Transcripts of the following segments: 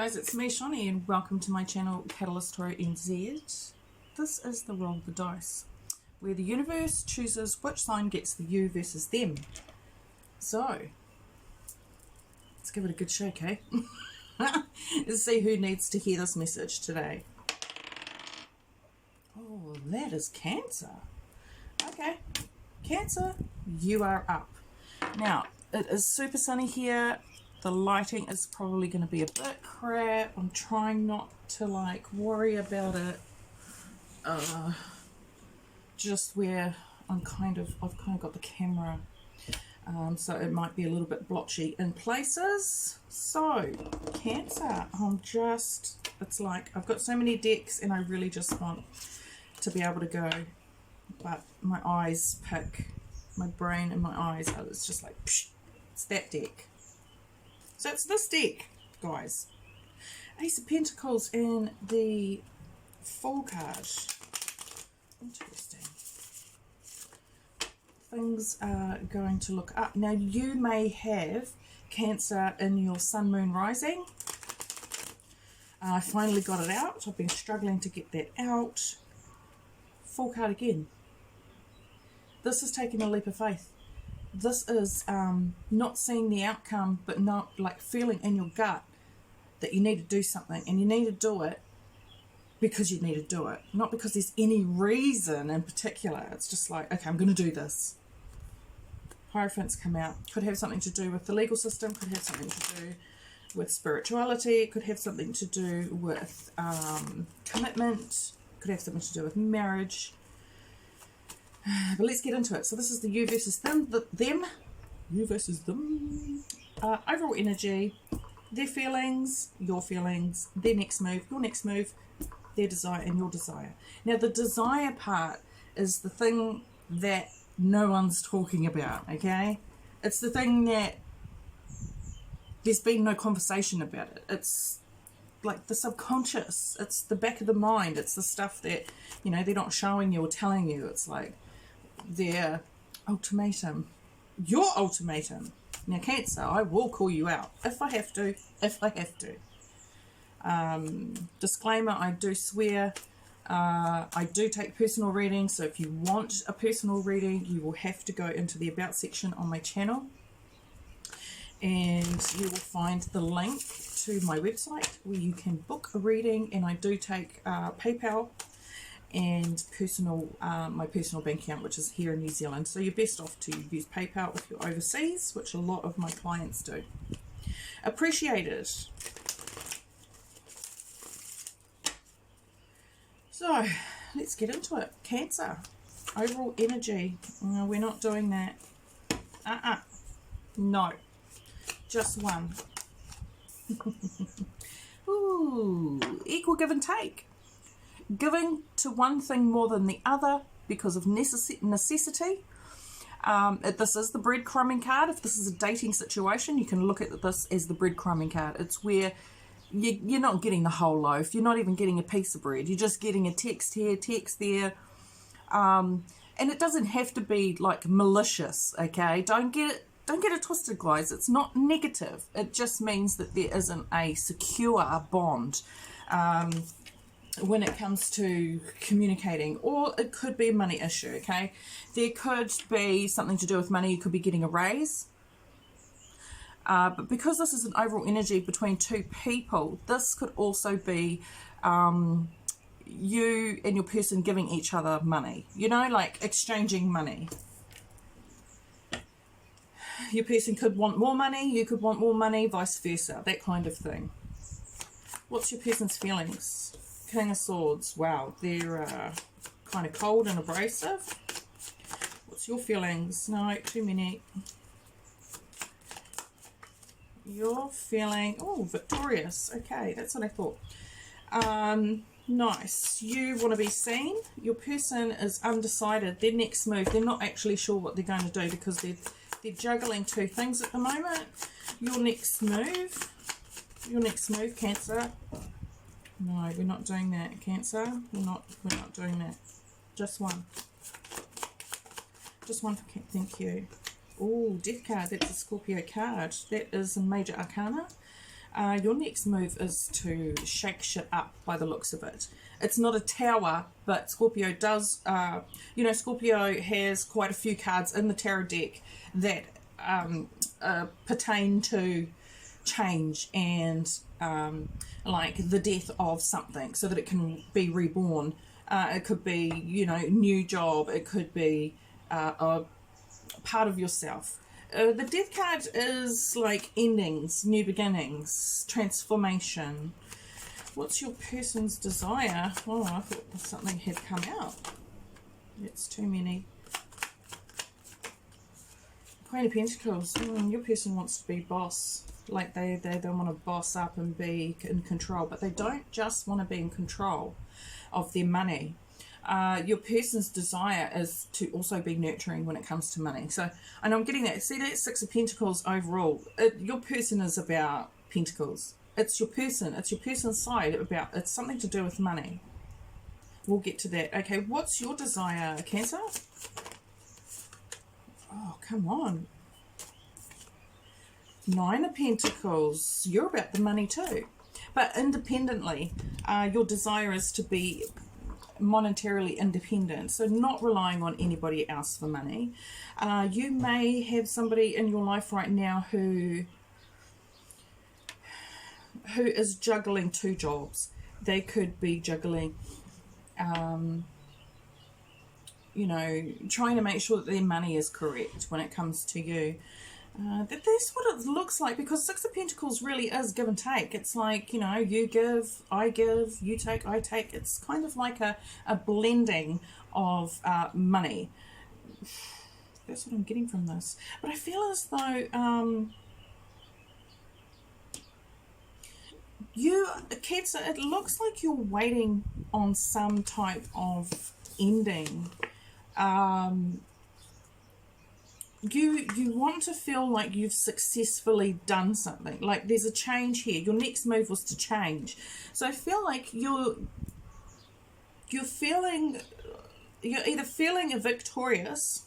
guys, it's me, Shani, and welcome to my channel, Catalyst Tarot NZ. This is the roll of the dice, where the universe chooses which sign gets the you versus them. So, let's give it a good shake, eh? Let's see who needs to hear this message today. Oh, that is Cancer. Okay, Cancer, you are up. Now, it is super sunny here. The lighting is probably going to be a bit crap. I'm trying not to worry about it. Just where I've kind of got the camera, so it might be a little bit blotchy in places. So Cancer, it's like I've got so many decks and I really just want to be able to go, but my eyes pick, my brain and my eyes, it's just like, psh, it's that deck. So it's this deck, guys. Ace of Pentacles and the Fool card. Interesting. Things are going to look up. Now, you may have Cancer in your Sun, Moon, Rising. I finally got it out. I've been struggling to get that out. Fool card again. This is taking a leap of faith. This is not seeing the outcome, but not feeling in your gut that you need to do something, and you need to do it because you need to do it, not because there's any reason in particular. It's just like, okay, I'm going to do this. Hierophants come out. Could have something to do with the legal system, could have something to do with spirituality, it could have something to do with commitment, could have something to do with marriage. But let's get into it. So this is the you versus them. You versus them. Overall energy, their feelings, your feelings, their next move, your next move, their desire and your desire. Now the desire part is the thing that no one's talking about, okay? It's the thing that there's been no conversation about it. It's like the subconscious. It's the back of the mind. It's the stuff that, they're not showing you or telling you. It's like their ultimatum, your ultimatum. Now Cancer, I will call you out if I have to, disclaimer, I do swear. I do take personal readings, so if you want a personal reading, you will have to go into the about section on my channel, and you will find the link to my website where you can book a reading. And I do take PayPal and my personal bank account, which is here in New Zealand. So you're best off to use PayPal if you're overseas, which a lot of my clients do. Appreciate it. So let's get into it. Cancer, overall energy. No, we're not doing that. No, just one. Ooh, equal give and take. Giving to one thing more than the other because of necessity. This is the breadcrumbing card. If this is a dating situation, you can look at this as the breadcrumbing card. It's where you're not getting the whole loaf. You're not even getting a piece of bread. You're just getting a text here, text there. And it doesn't have to be malicious, okay? Don't get it twisted, guys. It's not negative. It just means that there isn't a secure bond when it comes to communicating, or it could be a money issue, okay? There could be something to do with money. You could be getting a raise. But because this is an overall energy between two people, this could also be you and your person giving each other money, exchanging money. Your person could want more money, you could want more money, vice versa, that kind of thing. What's your person's feelings? King of Swords. Wow, they're kind of cold and abrasive. What's your feelings? No, too many. You're feeling, victorious. Okay, that's what I thought. Nice. You want to be seen. Your person is undecided. Their next move, they're not actually sure what they're going to do because they're juggling two things at the moment. Your next move, Cancer. No, we're not doing that, Cancer. We're not doing that. Just one. Just one for thank you. Oh, Death card. That's a Scorpio card. That is a major arcana. Your next move is to shake shit up by the looks of it. It's not a tower, but Scorpio does, Scorpio has quite a few cards in the tarot deck that pertain to change and like the death of something so that it can be reborn. It could be, new job. It could be a part of yourself. The death card is like endings, new beginnings, transformation. What's your person's desire? Oh, I thought something had come out. It's too many. Queen of Pentacles. Your person wants to be boss. Like they want to boss up and be in control, but they don't just want to be in control of their money. Your person's desire is to also be nurturing when it comes to money. So, and I'm getting that. See, that Six of Pentacles overall. Your person is about Pentacles. It's your person. It's your person's side about. It's something to do with money. We'll get to that. Okay, what's your desire, Cancer? Oh, come on. Nine of Pentacles. You're about the money too. But independently, your desire is to be monetarily independent, so not relying on anybody else for money. You may have somebody in your life right now who is juggling two jobs. They could be juggling trying to make sure that their money is correct when it comes to you. That's what it looks like, because Six of Pentacles really is give and take. It's like, you give, you take, I take. It's kind of like a blending of money. That's what I'm getting from this. But I feel as though Cancer, it looks like you're waiting on some type of ending. You want to feel like you've successfully done something, like there's a change here. Your next move was to change. So I feel like you're either feeling victorious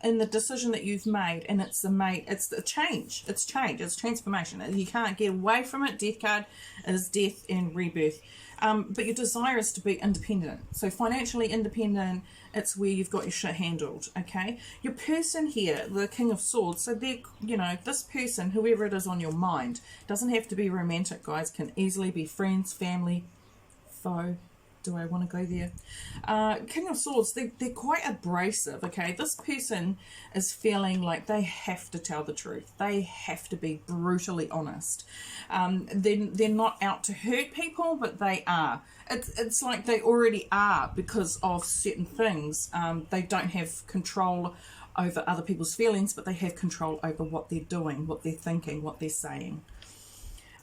in the decision that you've made, and it's a change. It's change. It's transformation. You can't get away from it. Death card is death and rebirth. But your desire is to be independent. So financially independent, it's where you've got your shit handled, okay? Your person here, the King of Swords, so they're, this person, whoever it is on your mind, doesn't have to be romantic, guys, can easily be friends, family, foe. Do I want to go there? King of Swords, they're quite abrasive, okay? This person is feeling like they have to tell the truth. They have to be brutally honest. They're not out to hurt people, but they are. It's like they already are because of certain things. They don't have control over other people's feelings, but they have control over what they're doing, what they're thinking, what they're saying.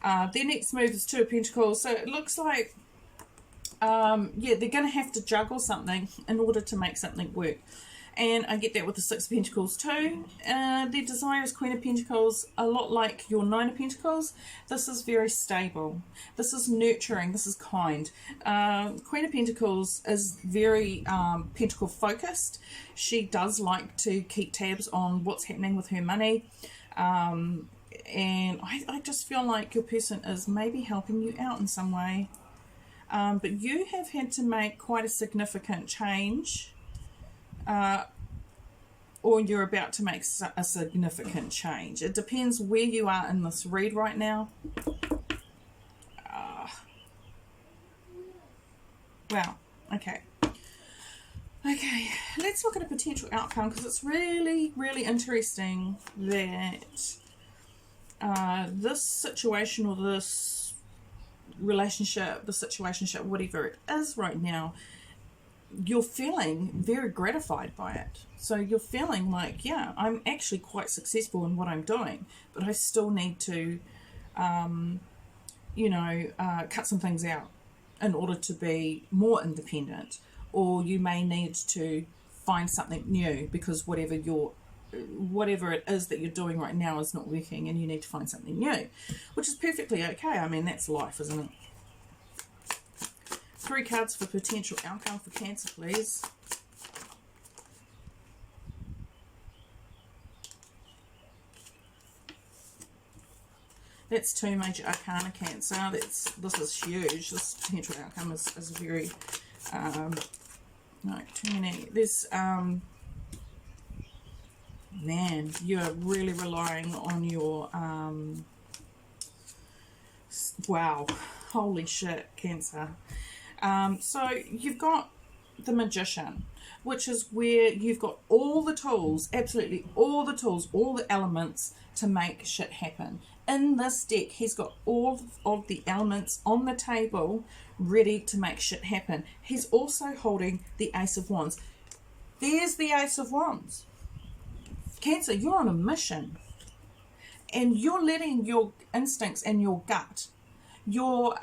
Their next move is Two of Pentacles. So it looks like they're going to have to juggle something in order to make something work. And I get that with the Six of Pentacles too. Their desire is Queen of Pentacles, a lot like your Nine of Pentacles. This is very stable. This is nurturing. This is kind. Queen of Pentacles is very pentacle focused. She does like to keep tabs on what's happening with her money. And I just feel like your person is maybe helping you out in some way. But you have had to make quite a significant change, or you're about to make a significant change. It depends where you are in this read right now. Wow, okay. Okay, let's look at a potential outcome, because it's really, really interesting that this situation or this relationship, the situationship, whatever it is right now, you're feeling very gratified by it. So you're feeling like, yeah, I'm actually quite successful in what I'm doing, but I still need to, cut some things out in order to be more independent. Or you may need to find something new because whatever it is that you're doing right now is not working, and you need to find something new, which is perfectly okay. I mean, that's life, isn't it? 3 cards for potential outcome for Cancer, please. That's 2 major arcana, Cancer. This is huge. This potential outcome is very, no, too many. There's, man, you're really relying on your, wow, holy shit, Cancer. So you've got the Magician, which is where you've got all the tools, absolutely all the tools, all the elements to make shit happen. In this deck, he's got all of the elements on the table ready to make shit happen. He's also holding the Ace of Wands. There's the Ace of Wands. Cancer, you're on a mission. And you're letting your instincts and your gut, you're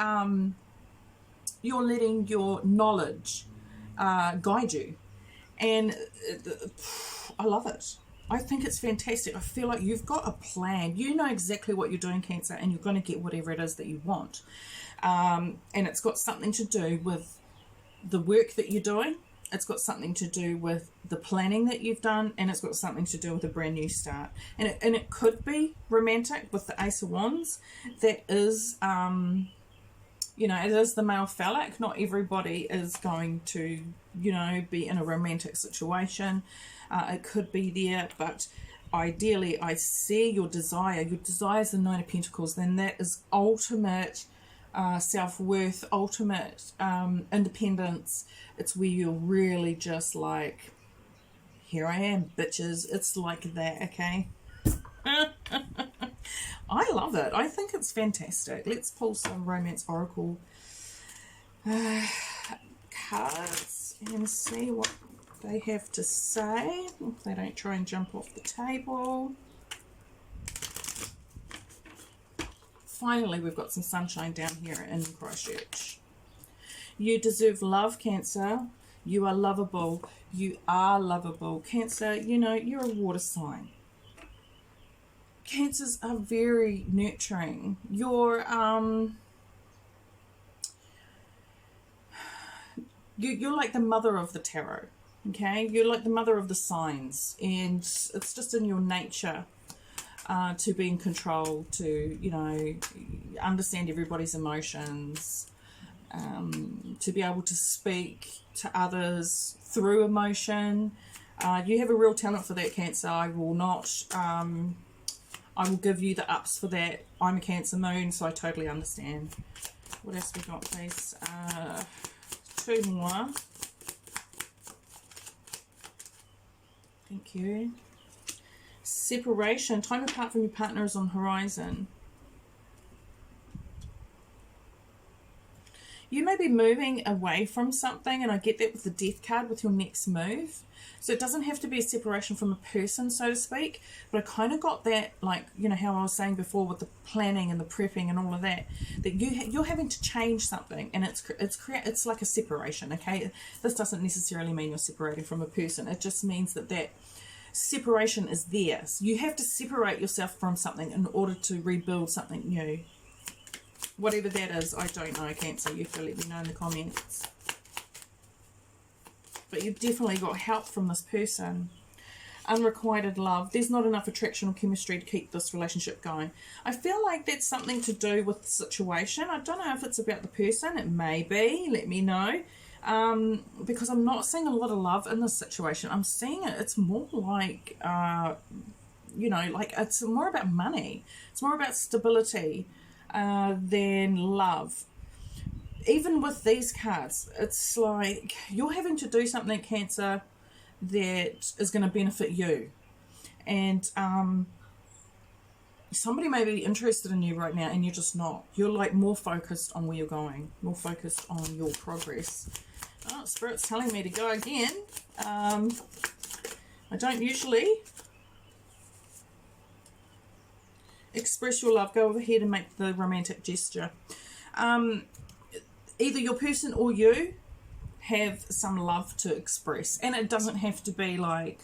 letting your knowledge guide you. And I love it. I think it's fantastic. I feel like you've got a plan. You know exactly what you're doing, Cancer, and you're going to get whatever it is that you want. And it's got something to do with the work that you're doing. It's got something to do with the planning that you've done, and it's got something to do with a brand new start. And it could be romantic with the Ace of Wands. That is, you know, it is the male phallic. Not everybody is going to, you know, be in a romantic situation. It could be there, but ideally I see your desire. Your desire is the Nine of Pentacles. Then that is ultimate self-worth, ultimate independence. It's where you're really just like, here I am, bitches. It's like that, okay? I love it. I think it's fantastic. Let's pull some Romance Oracle cards and see what they have to say. If they don't try and jump off the table. Finally, we've got some sunshine down here in Christchurch. You deserve love, Cancer. You are lovable. You are lovable. Cancer, you know, you're a water sign. Cancers are very nurturing. You're like the mother of the tarot, okay? You're like the mother of the signs, and it's just in your nature to be in control, to, you know, understand everybody's emotions, to be able to speak to others through emotion. You have a real talent for that, Cancer. I will not, I will give you the ups for that. I'm a Cancer moon, so I totally understand. What else we got, please? 2 more. Thank you. Separation. Time apart from your partner is on horizon. You may be moving away from something, and I get that with the Death card with your next move. So it doesn't have to be a separation from a person, so to speak, but I kind of got that, like, you know, how I was saying before with the planning and the prepping and all of that, that you're having to change something, and it's like a separation, okay? This doesn't necessarily mean you're separating from a person. It just means that separation is there. So you have to separate yourself from something in order to rebuild something new. Whatever that is, I don't know, Cancer. You have to let me know in the comments. But you've definitely got help from this person. Unrequited love. There's not enough attraction or chemistry to keep this relationship going. I feel like that's something to do with the situation. I don't know if it's about the person. It may be. Let me know. Because I'm not seeing a lot of love in this situation. I'm seeing it's more like, you know, like it's more about money. It's more about stability than love. Even with these cards, it's like you're having to do something, Cancer, that is going to benefit you. And somebody may be interested in you right now, and you're just not. You're like more focused on where you're going, more focused on your progress. Oh, Spirit's telling me to go again. I don't usually. Express your love. Go ahead and make the romantic gesture. Either your person or you have some love to express, and it doesn't have to be like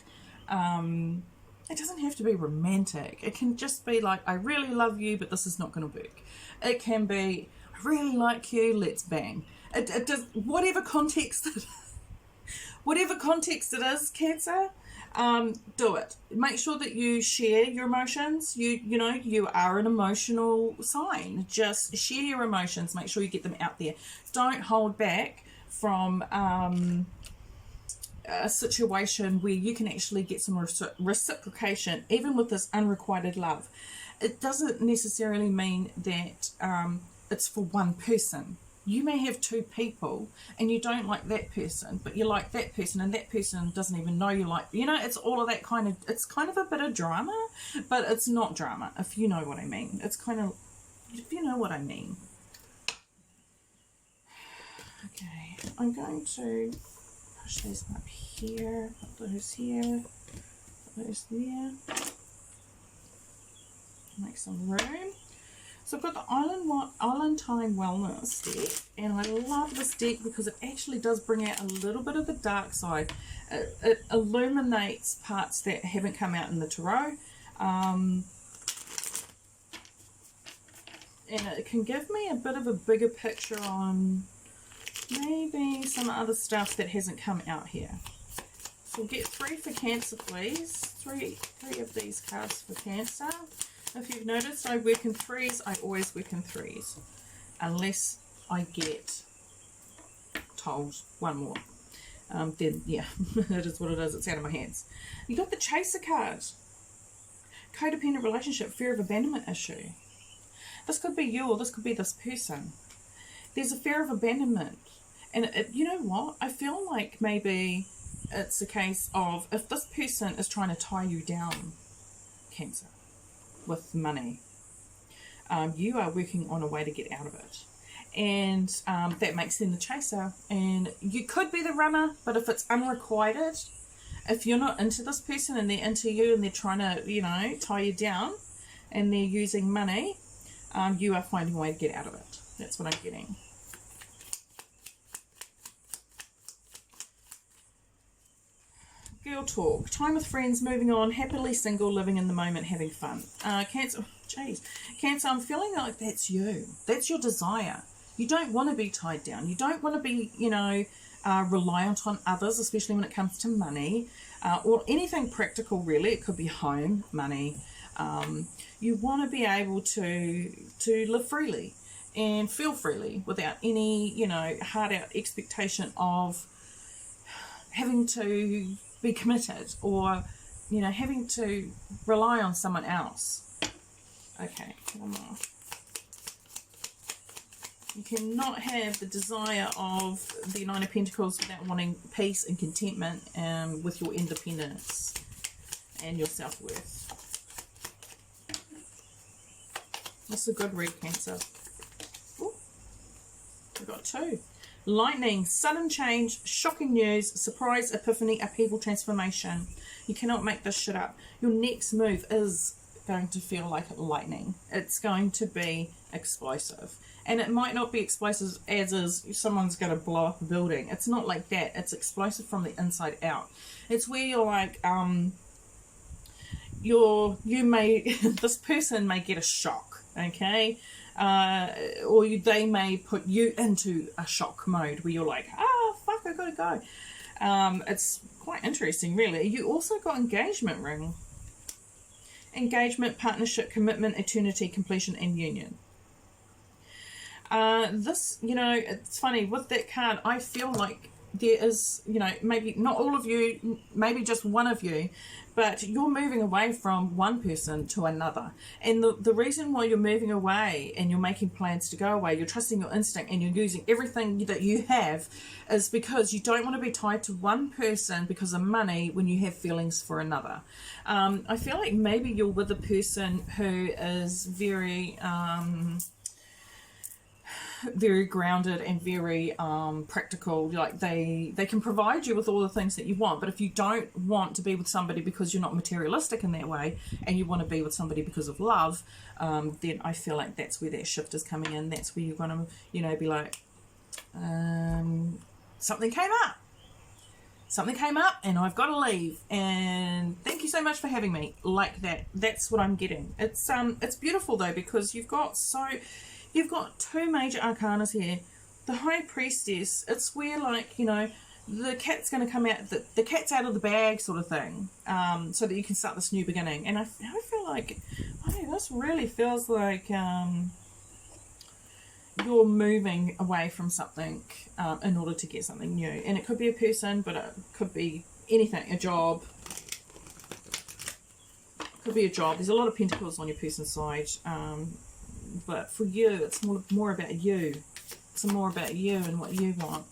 it doesn't have to be romantic. It can just be like, I really love you, but this is not going to work. It can be, I really like you, let's bang. It does, whatever context it is, Cancer. Do it. Make sure that you share your emotions. You know, you are an emotional sign. Just share your emotions. Make sure you get them out there. Don't hold back from a situation where you can actually get some reciprocation, even with this unrequited love. It doesn't necessarily mean that it's for one person. You may have two people and you don't like that person, but you like that person, and that person doesn't even know you like, you know, it's all of that kind of, it's kind of a bit of drama, but it's not drama, if you know what I mean. It's kind of, if you know what I mean. Okay, I'm going to push these up here, put those here, put those there, make some room. So I've got the Island Time Wellness deck, and I love this deck because it actually does bring out a little bit of the dark side. It illuminates parts that haven't come out in the tarot, and it can give me a bit of a bigger picture on maybe some other stuff that hasn't come out here. So we'll get 3 for Cancer, please. Three of these cards for Cancer. If you've noticed, I work in 3s. I always work in 3s. Unless I get told one more. Then, yeah, it is what it is. It's out of my hands. You got the Chaser card. Codependent relationship, fear of abandonment issue. This could be you, or this could be this person. There's a fear of abandonment. And you know what? I feel like maybe it's a case of, if this person is trying to tie you down, Cancer, with money, you are working on a way to get out of it, and that makes them the chaser. And you could be the runner, but if it's unrequited, if you're not into this person and they're into you and they're trying to, you know, tie you down and they're using money, you are finding a way to get out of it. That's what I'm getting. Girl talk. Time with friends, moving on, happily single, living in the moment, having fun. Cancer, jeez. Cancer, I'm feeling like that's you. That's your desire. You don't want to be tied down. You don't want to be, you know, reliant on others, especially when it comes to money, or anything practical, really. It could be home, money. You want to be able to live freely and feel freely without any, you know, hard out expectation of having to be committed, or, you know, having to rely on someone else. Okay, one more. You cannot have the desire of the Nine of Pentacles without wanting peace and contentment with your independence and your self-worth. That's a good read, Cancer. Ooh, we've got 2. Lightning, sudden change, shocking news, surprise, epiphany, upheaval, transformation. You cannot make this shit up. Your next move is going to feel like lightning. It's going to be explosive. And it might not be explosive as is someone's going to blow up a building. It's not like that. It's explosive from the inside out. It's where you're like, this person may get a shock, okay? Or they may put you into a shock mode where you're like, fuck, I gotta go. It's quite interesting, really. You also got engagement ring. Engagement, partnership, commitment, eternity, completion, and union. This, you know, it's funny, with that card, I feel like there is, you know, maybe not all of you, maybe just one of you, but you're moving away from one person to another. And the reason why you're moving away and you're making plans to go away, you're trusting your instinct and you're using everything that you have, is because you don't want to be tied to one person because of money when you have feelings for another. I feel like maybe you're with a person who is very grounded and very practical. Like they can provide you with all the things that you want, but if you don't want to be with somebody because you're not materialistic in that way and you want to be with somebody because of love, then I feel like that's where that shift is coming in. That's where you're going to, you know, be like, something came up and I've got to leave, and thank you so much for having me. Like that. That's what I'm getting. It's beautiful though, because you've got 2 major arcanas here. The High Priestess, it's where, like, you know, the cat's going to come out, the cat's out of the bag sort of thing, so that you can start this new beginning. And I feel like, oh, this really feels like you're moving away from something in order to get something new. And it could be a person, but it could be anything, a job. Could be a job. There's a lot of pentacles on your person's side, but for you, it's more about you. It's more about you and what you want.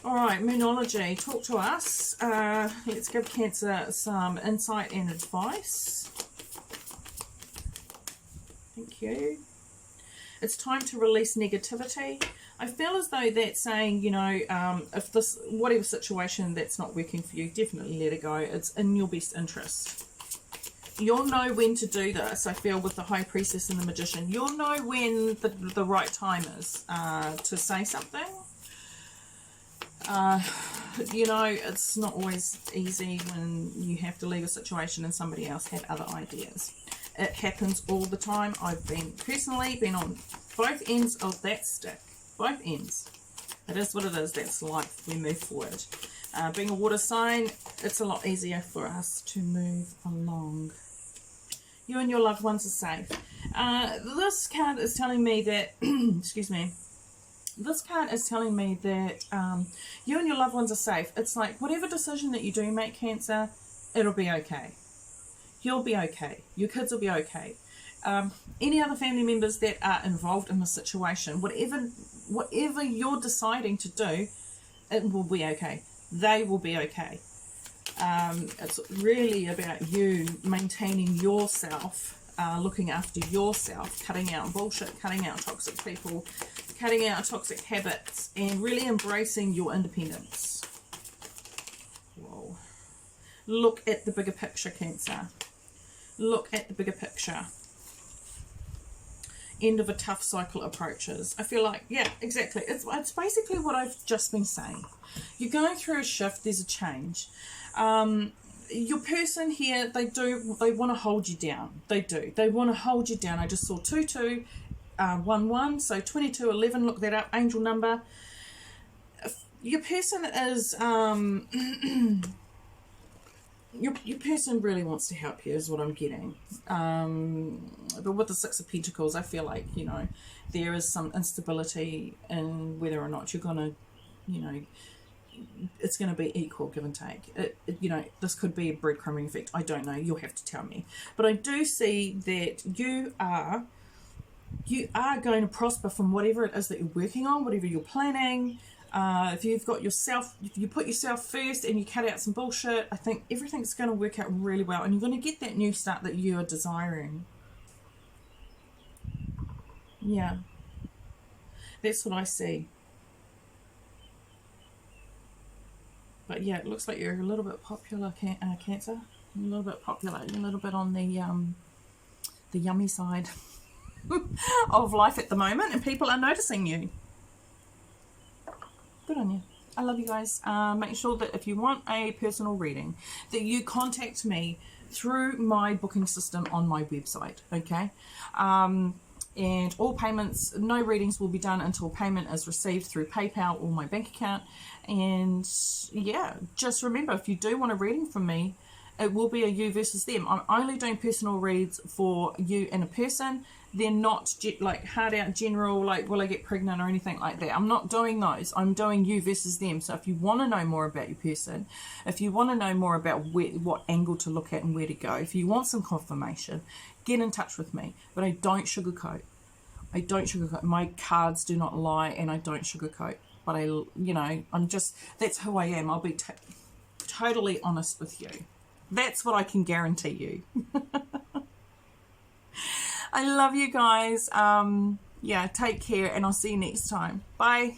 All right, Moonology, talk to us. Let's give Cancer some insight and advice. Thank you. It's time to release negativity. I feel as though that's saying, you know, if this, whatever situation that's not working for you, definitely let it go. It's in your best interest. You'll know when to do this, I feel, with the High Priestess and the Magician. You'll know when the right time is to say something. You know, it's not always easy when you have to leave a situation and somebody else had other ideas. It happens all the time. I've personally been on both ends of that stick. Both ends. It is what it is. That's life. We move forward. Being a water sign, it's a lot easier for us to move along. You and your loved ones are safe. This card is telling me that, excuse me, this card is telling me that you and your loved ones are safe. It's like whatever decision that you do make, Cancer, it'll be okay. You'll be okay. Your kids will be okay. Any other family members that are involved in the situation, whatever you're deciding to do, it will be okay. They will be okay. It's really about you maintaining yourself, looking after yourself, cutting out bullshit, cutting out toxic people, cutting out toxic habits, and really embracing your independence. Whoa. Look at the bigger picture, Cancer. Look at the bigger picture. End of a tough cycle approaches. I feel like, yeah, exactly. It's basically what I've just been saying. You're going through a shift. There's a change. Your person here, they want to hold you down. They do. They want to hold you down. I just saw 2211, so 2211. Look that up. Angel number. Your person is your person really wants to help you, is what I'm getting. But with the Six of Pentacles, I feel like, you know, there is some instability in whether or not you're going to, you know, it's going to be equal give and take. You know, this could be a breadcrumbing effect. I don't know. You'll have to tell me. But I do see that you are going to prosper from whatever it is that you're working on, whatever you're planning. If you've got yourself, if you put yourself first and you cut out some bullshit, I think everything's going to work out really well, and you're going to get that new start that you are desiring. Yeah, that's what I see. But yeah, it looks like you're a little bit popular, Cancer. A little bit popular. You're a little bit on the yummy side of life at the moment, and people are noticing you. Good on you. I love you guys. Make sure that if you want a personal reading, that you contact me through my booking system on my website, okay? And all payments, no readings will be done until payment is received through PayPal or my bank account. And yeah, just remember, if you do want a reading from me, it will be a you versus them. I'm only doing personal reads for you and a person. They're not like hard out general, like will I get pregnant or anything like that. I'm not doing those. I'm doing you versus them. So if you want to know more about your person, if you want to know more about what angle to look at and where to go, if you want some confirmation, get in touch with me. But I don't sugarcoat. I don't sugarcoat. My cards do not lie, and I don't sugarcoat. But I'm just, that's who I am. I'll be totally honest with you. That's what I can guarantee you. I love you guys. Yeah, take care, and I'll see you next time. Bye.